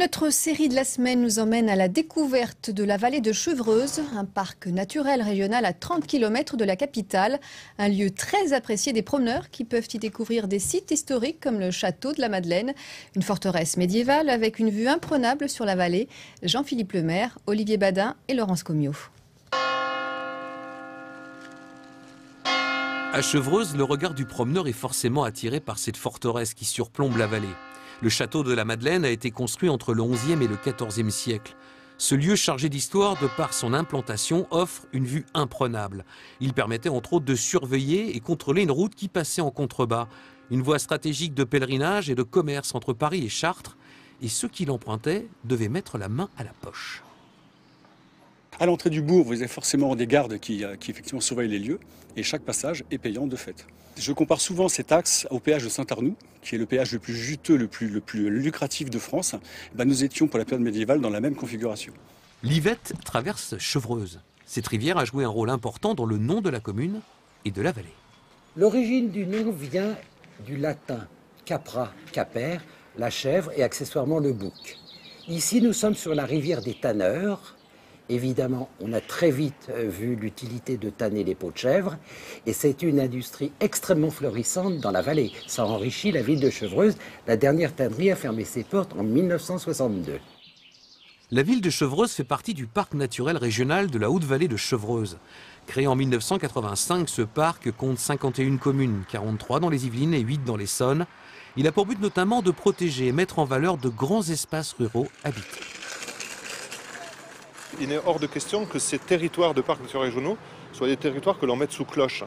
Notre série de la semaine nous emmène à la découverte de la vallée de Chevreuse, un parc naturel régional à 30 km de la capitale. Un lieu très apprécié des promeneurs qui peuvent y découvrir des sites historiques comme le château de la Madeleine, une forteresse médiévale avec une vue imprenable sur la vallée. Jean-Philippe Lemaire, Olivier Badin et Laurence Commiot. À Chevreuse, le regard du promeneur est forcément attiré par cette forteresse qui surplombe la vallée. Le château de la Madeleine a été construit entre le XIe et le XIVe siècle. Ce lieu chargé d'histoire, de par son implantation, offre une vue imprenable. Il permettait entre autres de surveiller et contrôler une route qui passait en contrebas. Une voie stratégique de pèlerinage et de commerce entre Paris et Chartres. Et ceux qui l'empruntaient devaient mettre la main à la poche. À l'entrée du bourg, vous avez forcément des gardes qui effectivement surveillent les lieux et chaque passage est payant de fait. Je compare souvent cet axe au péage de Saint-Arnoux, qui est le péage le plus juteux, le plus lucratif de France. Nous étions pour la période médiévale dans la même configuration. L'Yvette traverse Chevreuse. Cette rivière a joué un rôle important dans le nom de la commune et de la vallée. L'origine du nom vient du latin capra, caper, la chèvre et accessoirement le bouc. Ici, nous sommes sur la rivière des tanneurs. Évidemment, on a très vite vu l'utilité de tanner les peaux de chèvre et c'est une industrie extrêmement florissante dans la vallée. Ça enrichit la ville de Chevreuse. La dernière tannerie a fermé ses portes en 1962. La ville de Chevreuse fait partie du parc naturel régional de la Haute-Vallée de Chevreuse. Créé en 1985, ce parc compte 51 communes, 43 dans les Yvelines et 8 dans l'Essonne. Il a pour but notamment de protéger et mettre en valeur de grands espaces ruraux habités. Il est hors de question que ces territoires de parcs naturels régionaux soient des territoires que l'on mette sous cloche.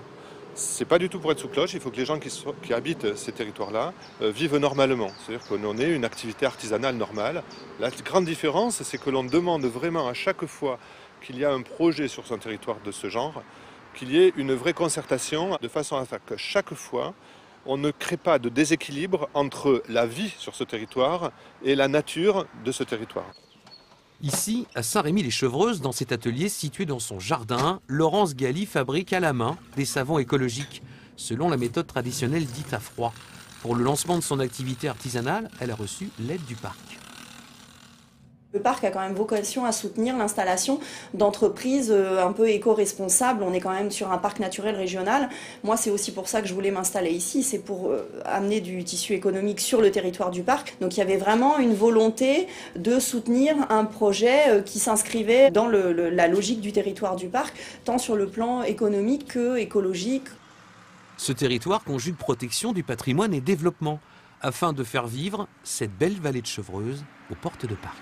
C'est pas du tout pour être sous cloche, il faut que les gens qui habitent ces territoires-là vivent normalement. C'est-à-dire qu'on ait une activité artisanale normale. La grande différence, c'est que l'on demande vraiment à chaque fois qu'il y a un projet sur son territoire de ce genre, qu'il y ait une vraie concertation de façon à ce que chaque fois, on ne crée pas de déséquilibre entre la vie sur ce territoire et la nature de ce territoire. Ici, à Saint-Rémy-les-Chevreuses, dans cet atelier situé dans son jardin, Laurence Galli fabrique à la main des savons écologiques, selon la méthode traditionnelle dite à froid. Pour le lancement de son activité artisanale, elle a reçu l'aide du parc. Le parc a quand même vocation à soutenir l'installation d'entreprises un peu éco-responsables. On est quand même sur un parc naturel régional. Moi, c'est aussi pour ça que je voulais m'installer ici. C'est pour amener du tissu économique sur le territoire du parc. Donc il y avait vraiment une volonté de soutenir un projet qui s'inscrivait dans la logique du territoire du parc, tant sur le plan économique que écologique. Ce territoire conjugue protection du patrimoine et développement, afin de faire vivre cette belle vallée de Chevreuse aux portes de Paris.